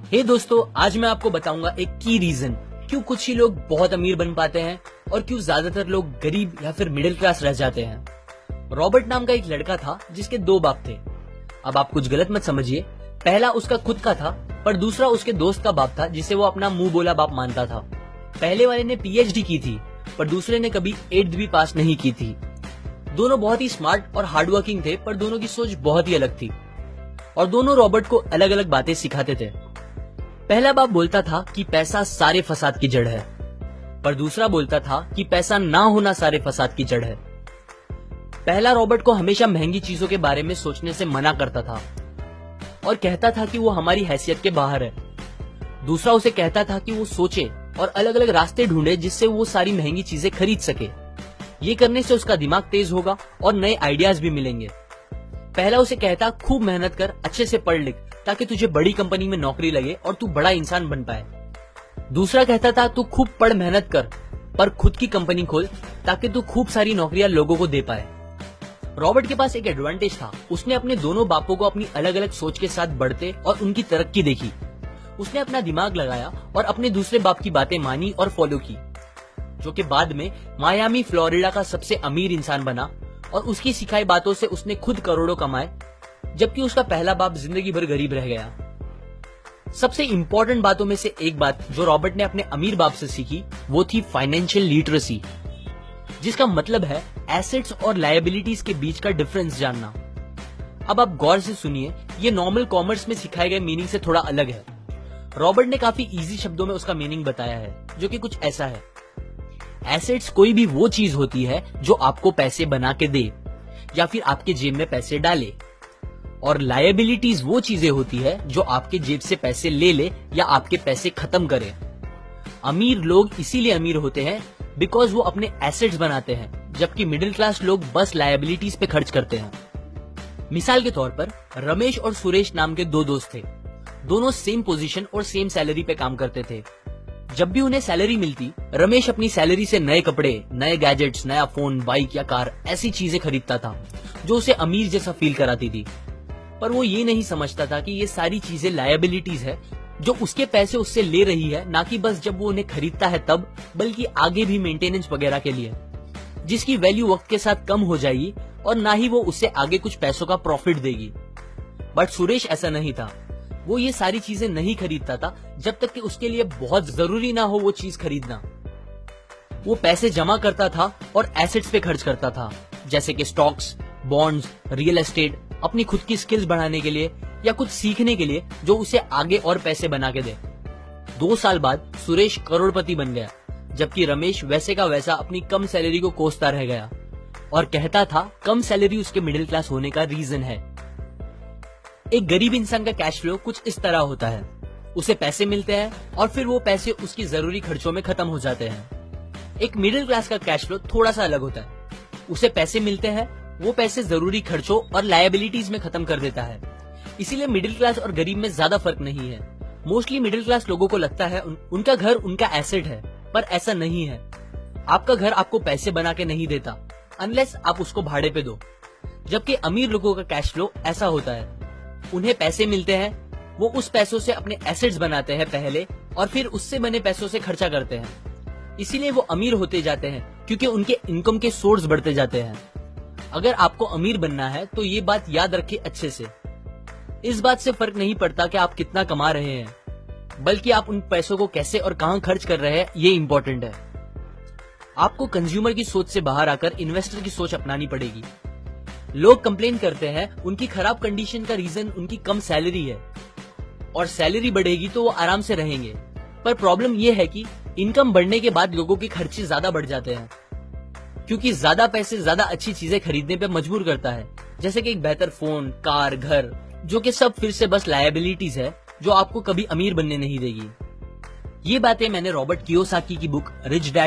हे दोस्तों, आज मैं आपको बताऊंगा एक की रीजन क्यों कुछ ही लोग बहुत अमीर बन पाते हैं और क्यों ज्यादातर लोग गरीब या फिर मिडिल क्लास रह जाते हैं। रॉबर्ट नाम का एक लड़का था जिसके दो बाप थे। अब आप कुछ गलत मत समझिए, पहला उसका खुद का था पर दूसरा उसके दोस्त का बाप था जिसे वो अपना मुंह बोला बाप मानता था। पहले वाले ने पीएचडी की थी पर दूसरे ने कभी 8th भी पास नहीं की थी। दोनों बहुत ही स्मार्ट और हार्डवर्किंग थे पर दोनों की सोच बहुत ही अलग थी और दोनों रॉबर्ट को अलग अलग बातें सिखाते थे। पहला बाप बोलता था कि पैसा सारे फसाद की जड़ है, पर दूसरा बोलता था कि पैसा ना होना सारे फसाद की जड़ है। पहला रॉबर्ट को हमेशा महंगी चीजों के बारे में सोचने से मना करता था और कहता था कि वो हमारी हैसियत के बाहर है। दूसरा उसे कहता था कि वो सोचे और अलग अलग रास्ते ढूंढे जिससे वो सारी महंगी चीजें खरीद सके। ये करने से उसका दिमाग तेज होगा और नए आइडियाज भी मिलेंगे। पहला उसे कहता खूब मेहनत कर, अच्छे से पढ़ लिख ताकि तुझे बड़ी कंपनी में नौकरी लगे और तू बड़ा इंसान बन पाए। दूसरा कहता था तू खूब पढ़ मेहनत कर पर खुद की कंपनी खोल ताकि तू खूब सारी नौकरियां लोगों को दे पाए। रॉबर्ट के पास एक एडवांटेज था, उसने अपने दोनों बापों को अपनी अलग अलग सोच के साथ बढ़ते और उनकी तरक्की देखी। उसने अपना दिमाग लगाया और अपने दूसरे बाप की बातें मानी और फॉलो की, जो कि बाद में मायामी फ्लोरिडा का सबसे अमीर इंसान बना और उसकी सिखाई बातों से उसने खुद करोड़ों कमाए, जबकि उसका पहला बाप जिंदगी भर गरीब रह गया। सबसे इंपॉर्टेंट बातों में से एक बात जो रॉबर्ट ने अपने अमीर बाप से सीखी वो थी फाइनेंशियल लिटरेसी, जिसका मतलब है एसेट्स और लायबिलिटीज के बीच का डिफरेंस जानना। अब आप गौर से सुनिए, ये नॉर्मल कॉमर्स में सिखाए गए मीनिंग से थोड़ा अलग है। रॉबर्ट ने काफी इजी शब्दों में उसका मीनिंग बताया है, जो कि कुछ ऐसा है। एसेट्स कोई भी वो चीज होती है जो आपको पैसे बना के दे या फिर आपके जेब में पैसे डाले, और लायबिलिटीज वो चीजें होती है जो आपके जेब से पैसे ले ले या आपके पैसे खत्म करे। अमीर लोग इसीलिए अमीर होते हैं बिकॉज वो अपने एसेट्स बनाते हैं, जबकि मिडिल क्लास लोग बस लायबिलिटीज पे खर्च करते हैं। मिसाल के तौर पर रमेश और सुरेश नाम के दो दोस्त थे। दोनों सेम पोजीशन और सेम सैलरी पे काम करते थे। जब भी उन्हें सैलरी मिलती, रमेश अपनी सैलरी से नए कपड़े, नए गैजेट्स, नया फोन, बाइक या कार ऐसी चीजें खरीदता था जो उसे अमीर जैसा फील कराती थी। पर वो ये नहीं समझता था कि ये सारी चीजें लायबिलिटीज है जो उसके पैसे उससे ले रही है, ना कि बस जब वो उन्हें खरीदता है तब, बल्कि आगे भी मेंटेनेंस वगैरह के लिए, जिसकी वैल्यू वक्त के साथ कम हो जाएगी और ना ही वो उससे आगे कुछ पैसों का प्रॉफिट देगी। बट सुरेश ऐसा नहीं था। वो ये सारी चीजें नहीं खरीदता था जब तक कि उसके लिए बहुत जरूरी ना हो वो चीज खरीदना। वो पैसे जमा करता था और एसेट्स पे खर्च करता था, जैसे कि स्टॉक्स, बॉन्ड्स, रियल एस्टेट, अपनी खुद की स्किल्स बढ़ाने के लिए या कुछ सीखने के लिए जो उसे आगे और पैसे बना के दे। 2 साल बाद सुरेश करोड़पति बन गया, जबकि रमेश वैसे का वैसा अपनी कम सैलरी को कोसता रह गया और कहता था कम सैलरी उसके मिडिल क्लास होने का रीजन है। एक गरीब इंसान का कैश फ्लो कुछ इस तरह होता है, उसे पैसे मिलते हैं और फिर वो पैसे उसकी जरूरी खर्चों में खत्म हो जाते हैं। एक मिडिल क्लास का कैश फ्लो थोड़ा सा अलग होता है, उसे पैसे मिलते हैं, वो पैसे जरूरी खर्चों और लायबिलिटीज में खत्म कर देता है। इसीलिए मिडिल क्लास और गरीब में ज्यादा फर्क नहीं है। मोस्टली मिडिल क्लास लोगों को लगता है उनका घर उनका एसेट है, पर ऐसा नहीं है। आपका घर आपको पैसे बना के नहीं देता अनलेस आप उसको भाड़े पे दो, जबकि अमीर लोगों का कैश फ्लो ऐसा होता है। उन्हें पैसे मिलते हैं, वो उस पैसों से अपने एसेट्स बनाते हैं पहले और फिर उससे बने पैसों से खर्चा करते हैं। इसीलिए वो अमीर होते जाते हैं क्योंकि उनके इनकम के सोर्स बढ़ते जाते हैं। अगर आपको अमीर बनना है तो ये बात याद रखिए अच्छे से। इस बात से फर्क नहीं पड़ता कि आप कितना कमा रहे हैं, बल्कि आप उन पैसों को कैसे और कहां खर्च कर रहे हैं, ये इंपॉर्टेंट है। आपको कंज्यूमर की सोच से बाहर आकर इन्वेस्टर की सोच अपनानी पड़ेगी। लोग कंप्लेन करते हैं उनकी खराब कंडीशन का रीजन उनकी कम सैलरी है, और सैलरी बढ़ेगी तो वो आराम से रहेंगे। पर प्रॉब्लम ये है कि इनकम बढ़ने के बाद लोगों के खर्चे ज्यादा बढ़ जाते हैं, क्योंकि ज्यादा पैसे ज्यादा अच्छी चीजें खरीदने पे मजबूर करता है, जैसे कि एक बेहतर फोन, कार, घर, जो कि सब फिर से बस लायबिलिटीज है जो आपको कभी अमीर बनने नहीं देगी। ये बातें मैंने रॉबर्ट कियोसाकी की बुक रिच डैड